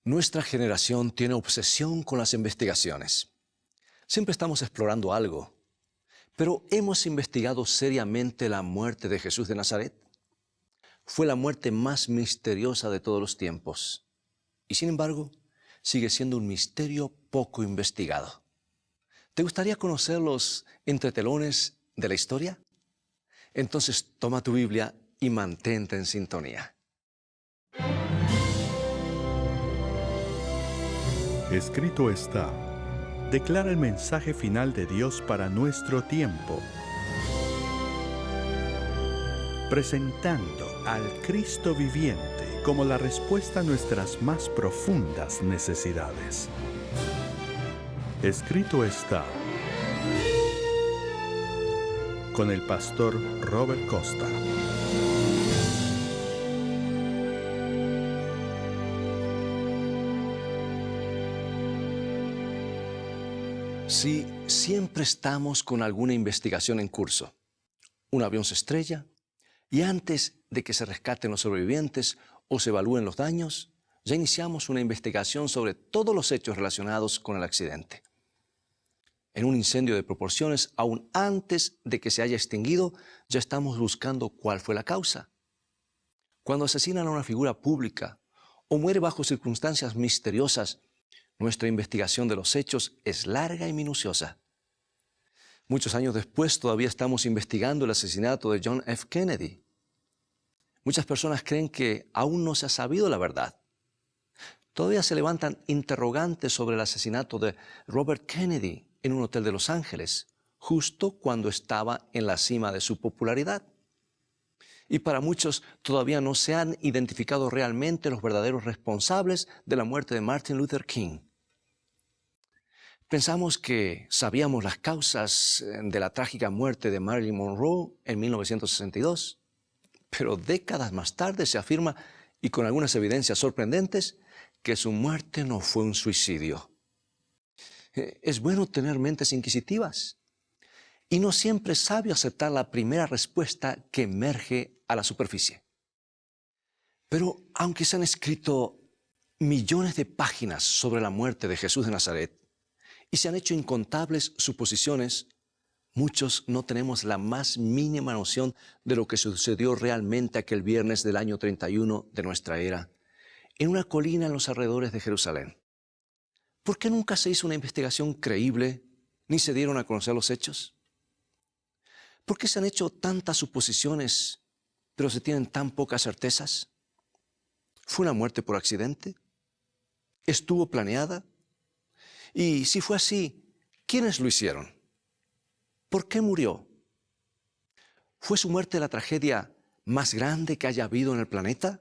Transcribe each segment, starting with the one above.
Nuestra generación tiene obsesión con las investigaciones. Siempre estamos explorando algo. Pero ¿hemos investigado seriamente la muerte de Jesús de Nazaret? Fue la muerte más misteriosa de todos los tiempos. Y sin embargo, sigue siendo un misterio poco investigado. ¿Te gustaría conocer los entretelones de la historia? Entonces toma tu Biblia y mantente en sintonía. Escrito está: declara el mensaje final de Dios para nuestro tiempo, presentando al Cristo viviente como la respuesta a nuestras más profundas necesidades. Escrito está, con el pastor Robert Costa. Sí, siempre estamos con alguna investigación en curso. Un avión se estrella y antes de que se rescaten los sobrevivientes o se evalúen los daños, ya iniciamos una investigación sobre todos los hechos relacionados con el accidente. En un incendio de proporciones, aún antes de que se haya extinguido, ya estamos buscando cuál fue la causa. Cuando asesinan a una figura pública o muere bajo circunstancias misteriosas, nuestra investigación de los hechos es larga y minuciosa. Muchos años después todavía estamos investigando el asesinato de John F. Kennedy. Muchas personas creen que aún no se ha sabido la verdad. Todavía se levantan interrogantes sobre el asesinato de Robert Kennedy en un hotel de Los Ángeles, justo cuando estaba en la cima de su popularidad. Y para muchos todavía no se han identificado realmente los verdaderos responsables de la muerte de Martin Luther King. Pensamos que sabíamos las causas de la trágica muerte de Marilyn Monroe en 1962, pero décadas más tarde se afirma, y con algunas evidencias sorprendentes, que su muerte no fue un suicidio. Es bueno tener mentes inquisitivas y no siempre es sabio aceptar la primera respuesta que emerge a la superficie. Pero aunque se han escrito millones de páginas sobre la muerte de Jesús de Nazaret y se han hecho incontables suposiciones, muchos no tenemos la más mínima noción de lo que sucedió realmente aquel viernes del año 31 de nuestra era, en una colina en los alrededores de Jerusalén. ¿Por qué nunca se hizo una investigación creíble ni se dieron a conocer los hechos? ¿Por qué se han hecho tantas suposiciones, pero se tienen tan pocas certezas? ¿Fue una muerte por accidente? ¿Estuvo planeada? Y si fue así, ¿quiénes lo hicieron? ¿Por qué murió? ¿Fue su muerte la tragedia más grande que haya habido en el planeta?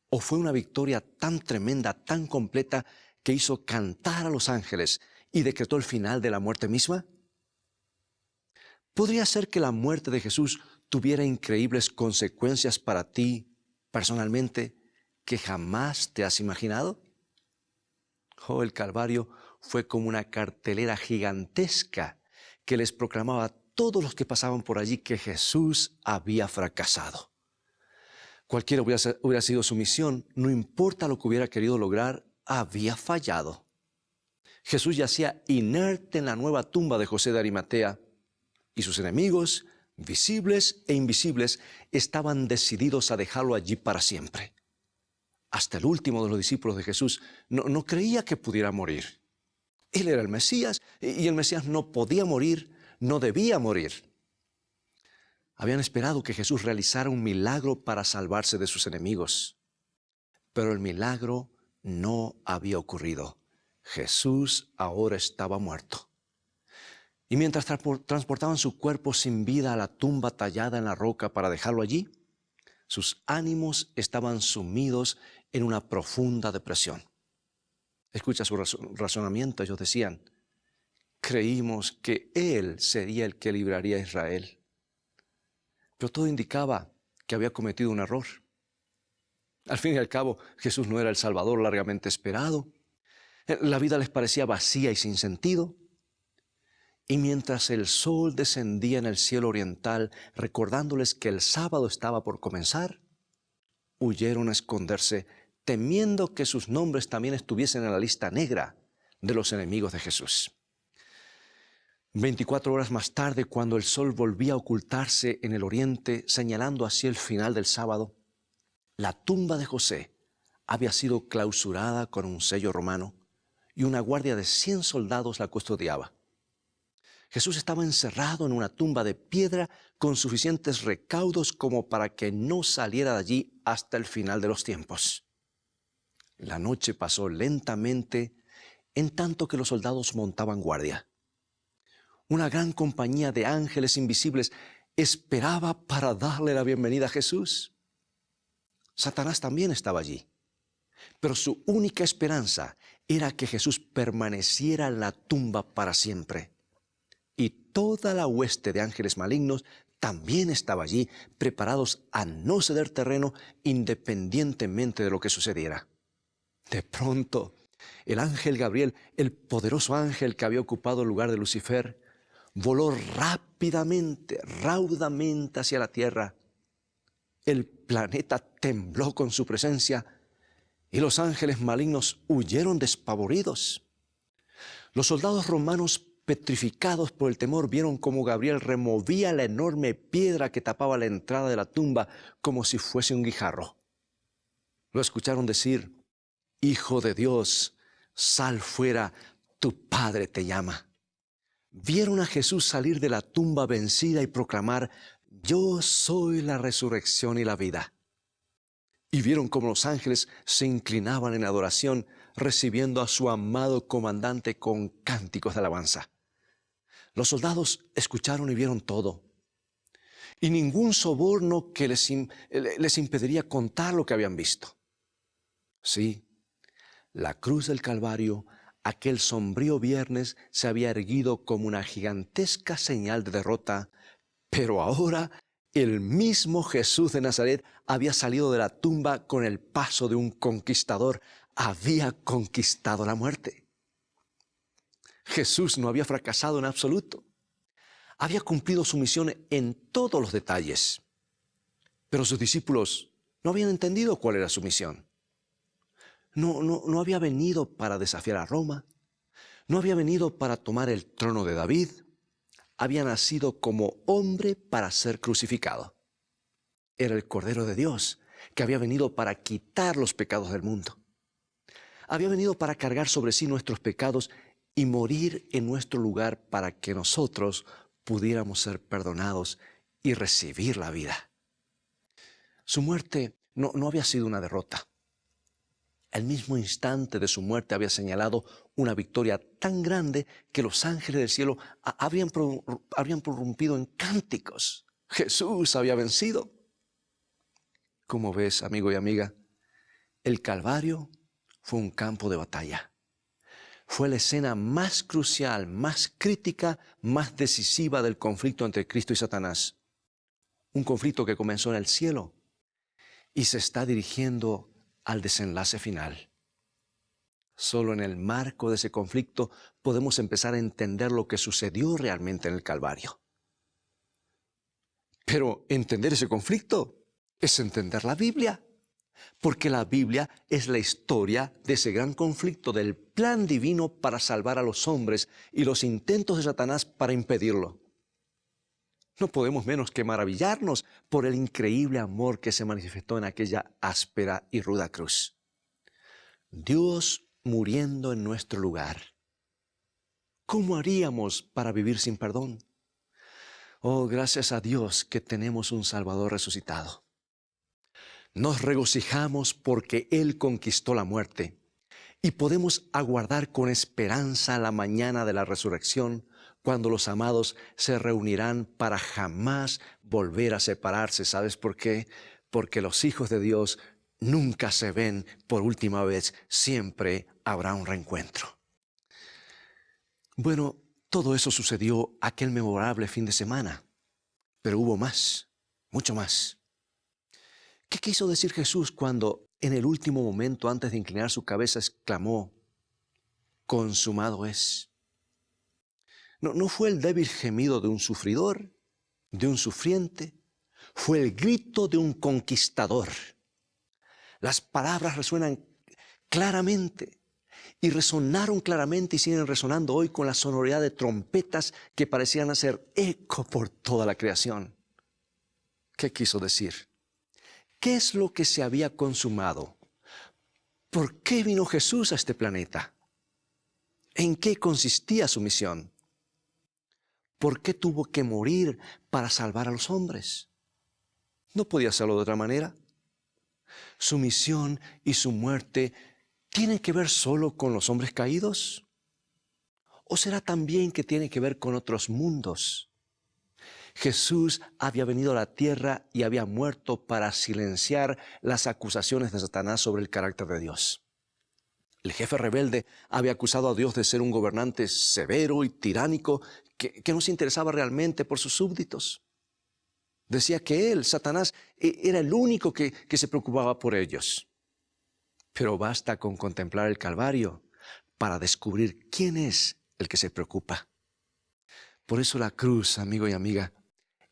¿O fue una victoria tan tremenda, tan completa, que hizo cantar a los ángeles y decretó el final de la muerte misma? ¿Podría ser que la muerte de Jesús tuviera increíbles consecuencias para ti, personalmente, que jamás te has imaginado? Oh, el Calvario fue como una cartelera gigantesca que les proclamaba a todos los que pasaban por allí que Jesús había fracasado. Cualquiera hubiera sido su misión, no importa lo que hubiera querido lograr, había fallado. Jesús yacía inerte en la nueva tumba de José de Arimatea y sus enemigos, visibles e invisibles, estaban decididos a dejarlo allí para siempre. Hasta el último de los discípulos de Jesús no creía que pudiera morir. Él era el Mesías y el Mesías no podía morir, no debía morir. Habían esperado que Jesús realizara un milagro para salvarse de sus enemigos. Pero el milagro no había ocurrido. Jesús ahora estaba muerto. Y mientras transportaban su cuerpo sin vida a la tumba tallada en la roca para dejarlo allí, sus ánimos estaban sumidos en una profunda depresión. Escucha su razonamiento. Ellos decían: creímos que Él sería el que libraría a Israel. Pero todo indicaba que había cometido un error. Al fin y al cabo, Jesús no era el Salvador largamente esperado. La vida les parecía vacía y sin sentido. Y mientras el sol descendía en el cielo oriental, recordándoles que el sábado estaba por comenzar, huyeron a esconderse temiendo que sus nombres también estuviesen en la lista negra de los enemigos de Jesús. 24 horas más tarde, cuando el sol volvía a ocultarse en el oriente, señalando hacia el final del sábado, la tumba de José había sido clausurada con un sello romano y una guardia de 100 soldados la custodiaba. Jesús estaba encerrado en una tumba de piedra con suficientes recaudos como para que no saliera de allí hasta el final de los tiempos. La noche pasó lentamente en tanto que los soldados montaban guardia. Una gran compañía de ángeles invisibles esperaba para darle la bienvenida a Jesús. Satanás también estaba allí, pero su única esperanza era que Jesús permaneciera en la tumba para siempre. Y toda la hueste de ángeles malignos también estaba allí, preparados a no ceder terreno independientemente de lo que sucediera. De pronto, el ángel Gabriel, el poderoso ángel que había ocupado el lugar de Lucifer, voló rápidamente, raudamente hacia la tierra. El planeta tembló con su presencia y los ángeles malignos huyeron despavoridos. Los soldados romanos, petrificados por el temor, vieron cómo Gabriel removía la enorme piedra que tapaba la entrada de la tumba como si fuese un guijarro. Lo escucharon decir: Hijo de Dios, sal fuera, tu Padre te llama. Vieron a Jesús salir de la tumba vencida y proclamar: Yo soy la resurrección y la vida. Y vieron cómo los ángeles se inclinaban en adoración, recibiendo a su amado comandante con cánticos de alabanza. Los soldados escucharon y vieron todo, y ningún soborno que les impediría contar lo que habían visto. Sí, la cruz del Calvario, aquel sombrío viernes, se había erguido como una gigantesca señal de derrota, pero ahora el mismo Jesús de Nazaret había salido de la tumba con el paso de un conquistador. Había conquistado la muerte. Jesús no había fracasado en absoluto. Había cumplido su misión en todos los detalles. Pero sus discípulos no habían entendido cuál era su misión. No había venido para desafiar a Roma. No había venido para tomar el trono de David. Había nacido como hombre para ser crucificado. Era el Cordero de Dios que había venido para quitar los pecados del mundo. Había venido para cargar sobre sí nuestros pecados y morir en nuestro lugar para que nosotros pudiéramos ser perdonados y recibir la vida. Su muerte no había sido una derrota. El mismo instante de su muerte había señalado una victoria tan grande que los ángeles del cielo habrían prorrumpido en cánticos. Jesús había vencido. Como ves, amigo y amiga, el Calvario fue un campo de batalla. Fue la escena más crucial, más crítica, más decisiva del conflicto entre Cristo y Satanás. Un conflicto que comenzó en el cielo y se está dirigiendo al desenlace final. Solo en el marco de ese conflicto podemos empezar a entender lo que sucedió realmente en el Calvario. Pero entender ese conflicto es entender la Biblia, porque la Biblia es la historia de ese gran conflicto, del plan divino para salvar a los hombres y los intentos de Satanás para impedirlo. No podemos menos que maravillarnos por el increíble amor que se manifestó en aquella áspera y ruda cruz. Dios muriendo en nuestro lugar. ¿Cómo haríamos para vivir sin perdón? Oh, gracias a Dios que tenemos un Salvador resucitado. Nos regocijamos porque Él conquistó la muerte y podemos aguardar con esperanza la mañana de la resurrección, cuando los amados se reunirán para jamás volver a separarse. ¿Sabes por qué? Porque los hijos de Dios nunca se ven por última vez, siempre habrá un reencuentro. Bueno, todo eso sucedió aquel memorable fin de semana, pero hubo más, mucho más. ¿Qué quiso decir Jesús cuando en el último momento, antes de inclinar su cabeza, exclamó: consumado es? No fue el débil gemido de un sufridor, de un sufriente, fue el grito de un conquistador. Las palabras resuenan claramente y resonaron claramente y siguen resonando hoy con la sonoridad de trompetas que parecían hacer eco por toda la creación. ¿Qué quiso decir? ¿Qué es lo que se había consumado? ¿Por qué vino Jesús a este planeta? ¿En qué consistía su misión? ¿Por qué tuvo que morir para salvar a los hombres? No podía hacerlo de otra manera. ¿Su misión y su muerte tienen que ver solo con los hombres caídos? ¿O será también que tiene que ver con otros mundos? Jesús había venido a la tierra y había muerto para silenciar las acusaciones de Satanás sobre el carácter de Dios. El jefe rebelde había acusado a Dios de ser un gobernante severo y tiránico que no se interesaba realmente por sus súbditos. Decía que él, Satanás, era el único que se preocupaba por ellos. Pero basta con contemplar el Calvario para descubrir quién es el que se preocupa. Por eso la cruz, amigo y amiga,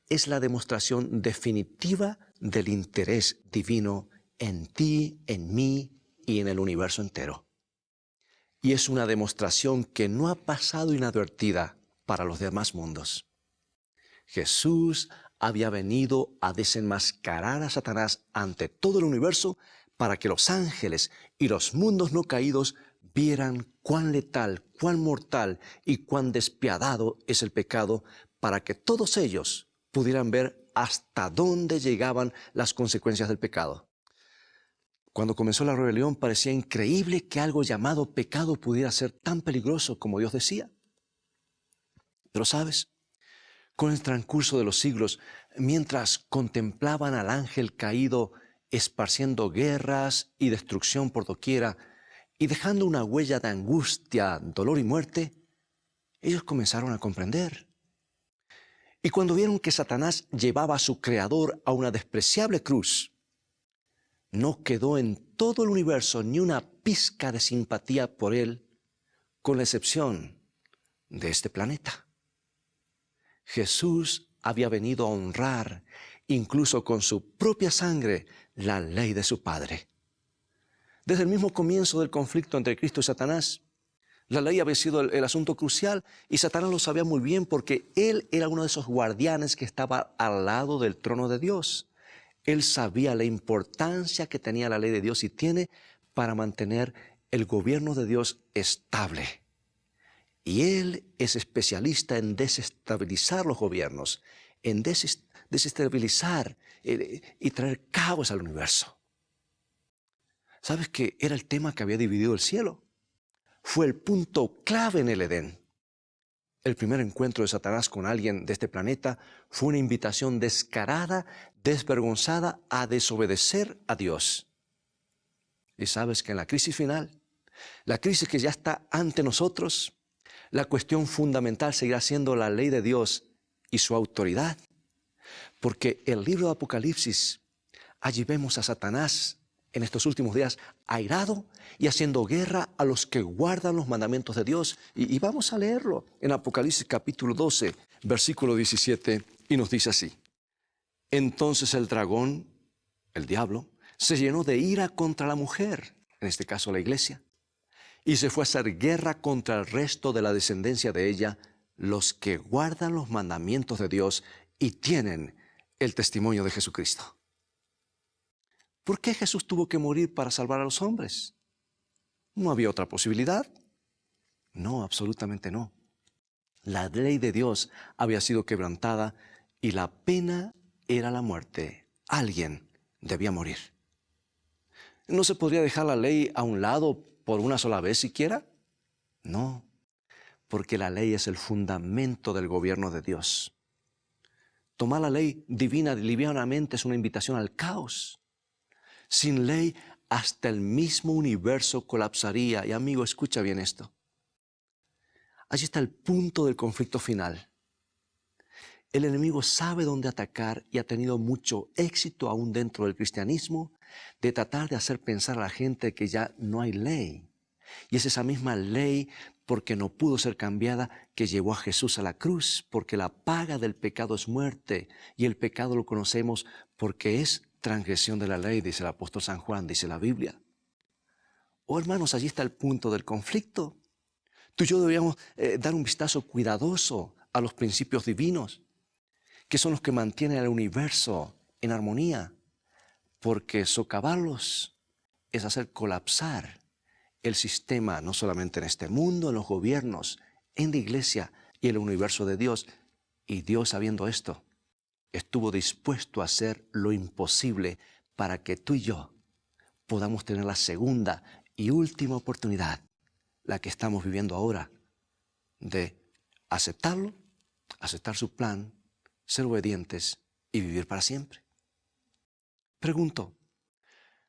es la demostración definitiva del interés divino en ti, en mí y en el universo entero. Y es una demostración que no ha pasado inadvertida para los demás mundos. Jesús había venido a desenmascarar a Satanás ante todo el universo para que los ángeles y los mundos no caídos vieran cuán letal, cuán mortal y cuán despiadado es el pecado, para que todos ellos pudieran ver hasta dónde llegaban las consecuencias del pecado. Cuando comenzó la rebelión parecía increíble que algo llamado pecado pudiera ser tan peligroso como Dios decía. Pero ¿sabes? Con el transcurso de los siglos, mientras contemplaban al ángel caído esparciendo guerras y destrucción por doquiera y dejando una huella de angustia, dolor y muerte, ellos comenzaron a comprender. Y cuando vieron que Satanás llevaba a su creador a una despreciable cruz, no quedó en todo el universo ni una pizca de simpatía por él, con la excepción de este planeta. Jesús había venido a honrar, incluso con su propia sangre, la ley de su Padre. Desde el mismo comienzo del conflicto entre Cristo y Satanás, la ley había sido el asunto crucial y Satanás lo sabía muy bien porque él era uno de esos guardianes que estaba al lado del trono de Dios. Él sabía la importancia que tenía la ley de Dios y tiene para mantener el gobierno de Dios estable. Y Él es especialista en desestabilizar los gobiernos, en desestabilizar y traer caos al universo. ¿Sabes que era el tema que había dividido el cielo? Fue el punto clave en el Edén. El primer encuentro de Satanás con alguien de este planeta fue una invitación descarada, desvergonzada a desobedecer a Dios. Y sabes que en la crisis final, la crisis que ya está ante nosotros, la cuestión fundamental seguirá siendo la ley de Dios y su autoridad. Porque el libro de Apocalipsis, allí vemos a Satanás en estos últimos días airado y haciendo guerra a los que guardan los mandamientos de Dios. Y vamos a leerlo en Apocalipsis capítulo 12, versículo 17, y nos dice así: Entonces el dragón, el diablo, se llenó de ira contra la mujer, en este caso la iglesia, y se fue a hacer guerra contra el resto de la descendencia de ella, los que guardan los mandamientos de Dios y tienen el testimonio de Jesucristo. ¿Por qué Jesús tuvo que morir para salvar a los hombres? ¿No había otra posibilidad? No, absolutamente no. La ley de Dios había sido quebrantada y la pena era la muerte. Alguien debía morir. ¿No se podría dejar la ley a un lado por una sola vez siquiera? No, porque la ley es el fundamento del gobierno de Dios. Tomar la ley divina livianamente es una invitación al caos. Sin ley, hasta el mismo universo colapsaría. Y amigo, escucha bien esto. Allí está el punto del conflicto final. El enemigo sabe dónde atacar y ha tenido mucho éxito aún dentro del cristianismo de tratar de hacer pensar a la gente que ya no hay ley. Y es esa misma ley, porque no pudo ser cambiada, que llevó a Jesús a la cruz, porque la paga del pecado es muerte y el pecado lo conocemos porque es transgresión de la ley, dice el apóstol San Juan, dice la Biblia. Oh, hermanos, allí está el punto del conflicto. Tú y yo deberíamos dar un vistazo cuidadoso a los principios divinos, que son los que mantienen el universo en armonía, porque socavarlos es hacer colapsar el sistema, no solamente en este mundo, en los gobiernos, en la iglesia y en el universo de Dios. Y Dios, sabiendo esto, estuvo dispuesto a hacer lo imposible para que tú y yo podamos tener la segunda y última oportunidad, la que estamos viviendo ahora, de aceptarlo, aceptar su plan, ser obedientes y vivir para siempre. Pregunto,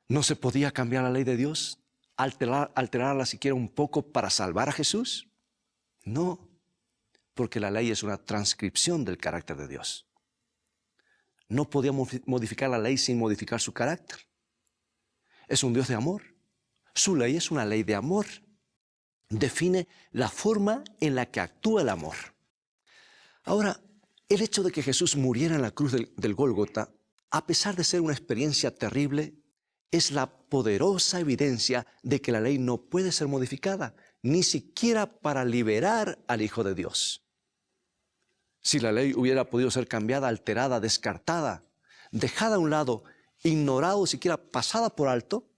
¿no se podía cambiar la ley de Dios? ¿Alterarla siquiera un poco para salvar a Jesús? No, porque la ley es una transcripción del carácter de Dios. No podía modificar la ley sin modificar su carácter. Es un Dios de amor. Su ley es una ley de amor. Define la forma en la que actúa el amor. Ahora, el hecho de que Jesús muriera en la cruz del Gólgota, a pesar de ser una experiencia terrible, es la poderosa evidencia de que la ley no puede ser modificada, ni siquiera para liberar al Hijo de Dios. Si la ley hubiera podido ser cambiada, alterada, descartada, dejada a un lado, ignorada o siquiera pasada por alto,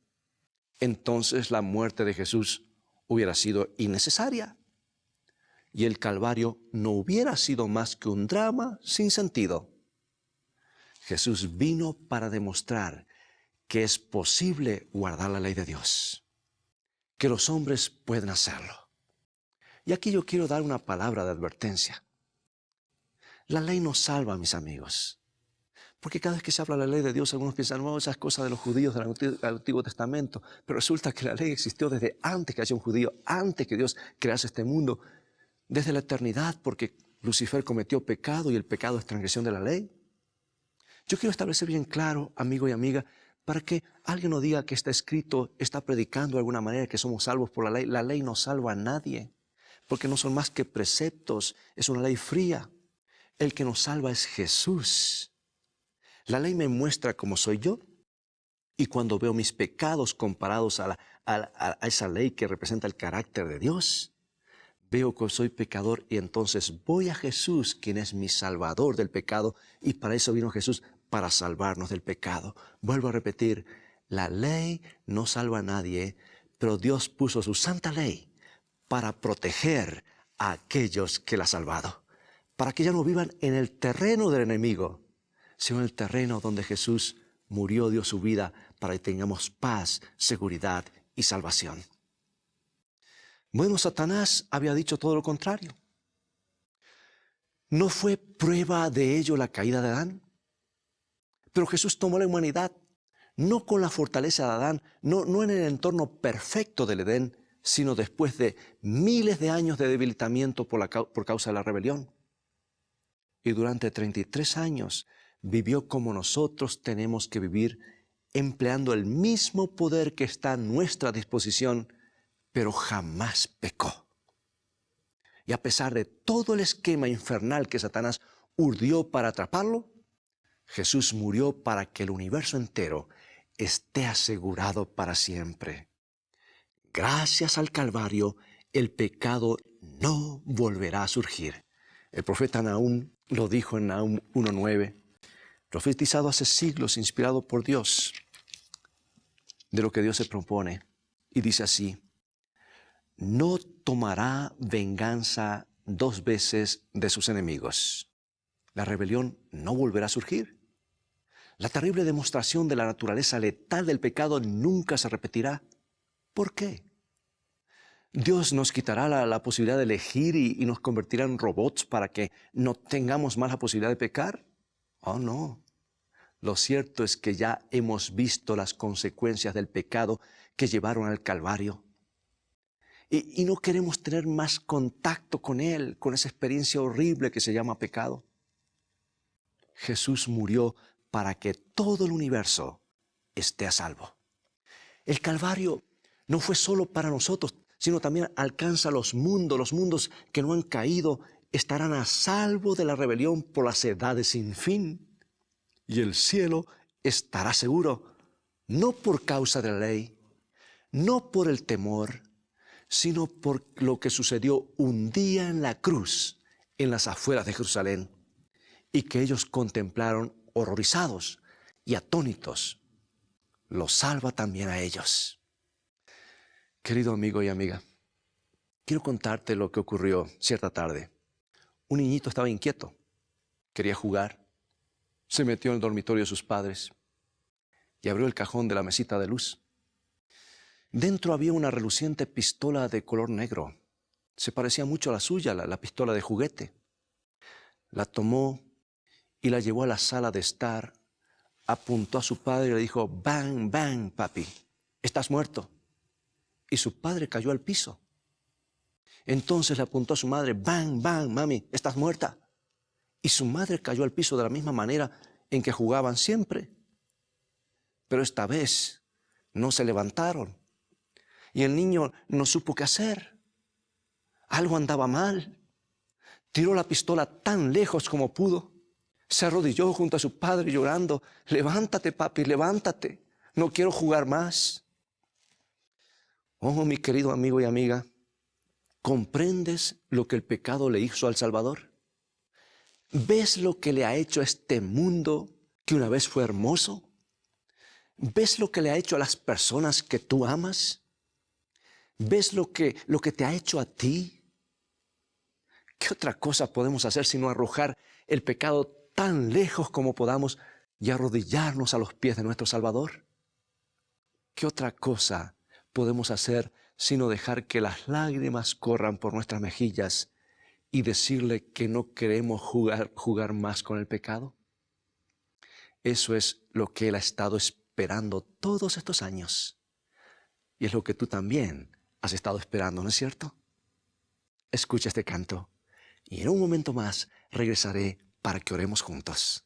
entonces la muerte de Jesús hubiera sido innecesaria. Y el Calvario no hubiera sido más que un drama sin sentido. Jesús vino para demostrar que es posible guardar la ley de Dios, que los hombres pueden hacerlo. Y aquí yo quiero dar una palabra de advertencia. La ley no salva, mis amigos, porque cada vez que se habla de la ley de Dios, algunos piensan, no, esas cosas de los judíos del Antiguo Testamento, pero resulta que la ley existió desde antes que haya un judío, antes que Dios crease este mundo, desde la eternidad, porque Lucifer cometió pecado y el pecado es transgresión de la ley. Yo quiero establecer bien claro, amigo y amiga, para que alguien no diga que está escrito, está predicando de alguna manera que somos salvos por la ley. La ley no salva a nadie, porque no son más que preceptos, es una ley fría. El que nos salva es Jesús. La ley me muestra cómo soy yo, y cuando veo mis pecados comparados a esa ley que representa el carácter de Dios, veo que soy pecador y entonces voy a Jesús, quien es mi salvador del pecado, y para eso vino Jesús, para salvarnos del pecado. Vuelvo a repetir, la ley no salva a nadie, pero Dios puso su santa ley para proteger a aquellos que la ha salvado, para que ya no vivan en el terreno del enemigo, sino en el terreno donde Jesús murió, dio su vida, para que tengamos paz, seguridad y salvación. Bueno, Satanás había dicho todo lo contrario. ¿No fue prueba de ello la caída de Adán? Pero Jesús tomó la humanidad, no con la fortaleza de Adán, no en el entorno perfecto del Edén, sino después de miles de años de debilitamiento por causa de la rebelión. Y durante 33 años vivió como nosotros tenemos que vivir, empleando el mismo poder que está a nuestra disposición, pero jamás pecó. Y a pesar de todo el esquema infernal que Satanás urdió para atraparlo, Jesús murió para que el universo entero esté asegurado para siempre. Gracias al Calvario, el pecado no volverá a surgir. El profeta Nahum lo dijo en Nahum 1:9, profetizado hace siglos, inspirado por Dios, de lo que Dios se propone. Y dice así: no tomará venganza 2 veces de sus enemigos. La rebelión no volverá a surgir. La terrible demostración de la naturaleza letal del pecado nunca se repetirá. ¿Por qué? ¿Dios nos quitará la posibilidad de elegir y nos convertirá en robots para que no tengamos más la posibilidad de pecar? Oh, no. Lo cierto es que ya hemos visto las consecuencias del pecado que llevaron al Calvario. Y no queremos tener más contacto con Él, con esa experiencia horrible que se llama pecado. Jesús murió para que todo el universo esté a salvo. El Calvario no fue solo para nosotros, sino también alcanza los mundos que no han caído, estarán a salvo de la rebelión por las edades sin fin. Y el cielo estará seguro, no por causa de la ley, no por el temor, sino por lo que sucedió un día en la cruz, en las afueras de Jerusalén, y que ellos contemplaron horrorizados y atónitos. Los salva también a ellos. Querido amigo y amiga, quiero contarte lo que ocurrió cierta tarde. Un niñito estaba inquieto, quería jugar, se metió en el dormitorio de sus padres y abrió el cajón de la mesita de luz. Dentro había una reluciente pistola de color negro. Se parecía mucho a la suya, la pistola de juguete. La tomó y la llevó a la sala de estar, apuntó a su padre y le dijo: «Bang, bang, papi, estás muerto». Y su padre cayó al piso. Entonces le apuntó a su madre: «Bang, bang, mami, estás muerta». Y su madre cayó al piso de la misma manera en que jugaban siempre. Pero esta vez no se levantaron. Y el niño no supo qué hacer. Algo andaba mal. Tiró la pistola tan lejos como pudo. Se arrodilló junto a su padre llorando: «Levántate, papi, levántate. No quiero jugar más». Oh, mi querido amigo y amiga, ¿comprendes lo que el pecado le hizo al Salvador? ¿Ves lo que le ha hecho a este mundo que una vez fue hermoso? ¿Ves lo que le ha hecho a las personas que tú amas? ¿Ves lo que te ha hecho a ti? ¿Qué otra cosa podemos hacer sino arrojar el pecado tan lejos como podamos y arrodillarnos a los pies de nuestro Salvador? ¿Qué otra cosa podemos hacer sino dejar que las lágrimas corran por nuestras mejillas y decirle que no queremos jugar más con el pecado? Eso es lo que Él ha estado esperando todos estos años. Y es lo que tú también has estado esperando, ¿no es cierto? Escucha este canto y en un momento más regresaré para que oremos juntos.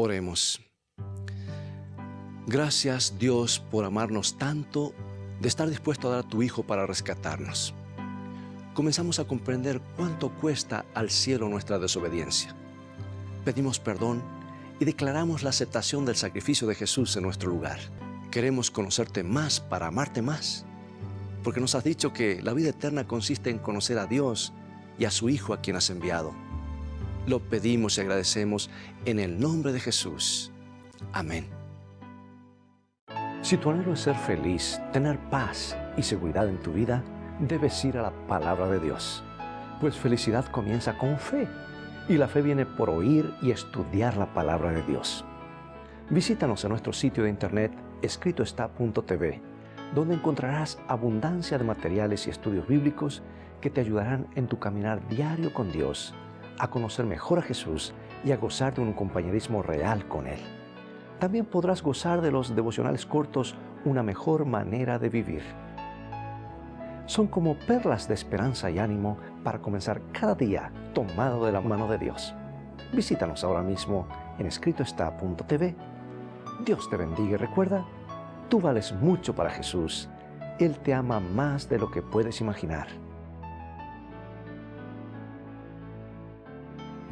Oremos. Gracias, Dios, por amarnos tanto, de estar dispuesto a dar a tu Hijo para rescatarnos. Comenzamos a comprender cuánto cuesta al cielo nuestra desobediencia. Pedimos perdón y declaramos la aceptación del sacrificio de Jesús en nuestro lugar. Queremos conocerte más para amarte más, porque nos has dicho que la vida eterna consiste en conocer a Dios y a su Hijo a quien has enviado. Lo pedimos y agradecemos en el nombre de Jesús. Amén. Si tu anhelo es ser feliz, tener paz y seguridad en tu vida, debes ir a la palabra de Dios. Pues felicidad comienza con fe, y la fe viene por oír y estudiar la palabra de Dios. Visítanos en nuestro sitio de internet escritoestá.tv, donde encontrarás abundancia de materiales y estudios bíblicos que te ayudarán en tu caminar diario con Dios, a conocer mejor a Jesús y a gozar de un compañerismo real con Él. También podrás gozar de los devocionales cortos, Una mejor manera de vivir. Son como perlas de esperanza y ánimo para comenzar cada día tomado de la mano de Dios. Visítanos ahora mismo en escritoestá.tv. Dios te bendiga y recuerda, tú vales mucho para Jesús. Él te ama más de lo que puedes imaginar.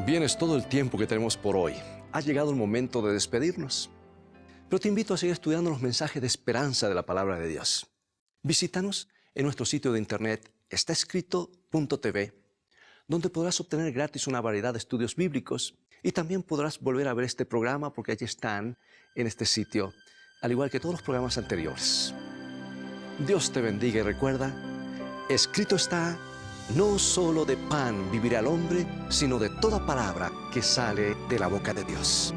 Bien, es todo el tiempo que tenemos por hoy. Ha llegado el momento de despedirnos. Pero te invito a seguir estudiando los mensajes de esperanza de la palabra de Dios. Visítanos en nuestro sitio de internet estaescrito.tv, donde podrás obtener gratis una variedad de estudios bíblicos y también podrás volver a ver este programa porque allí están en este sitio, al igual que todos los programas anteriores. Dios te bendiga y recuerda, escrito está, no solo de pan vivirá el hombre, sino de toda palabra que sale de la boca de Dios.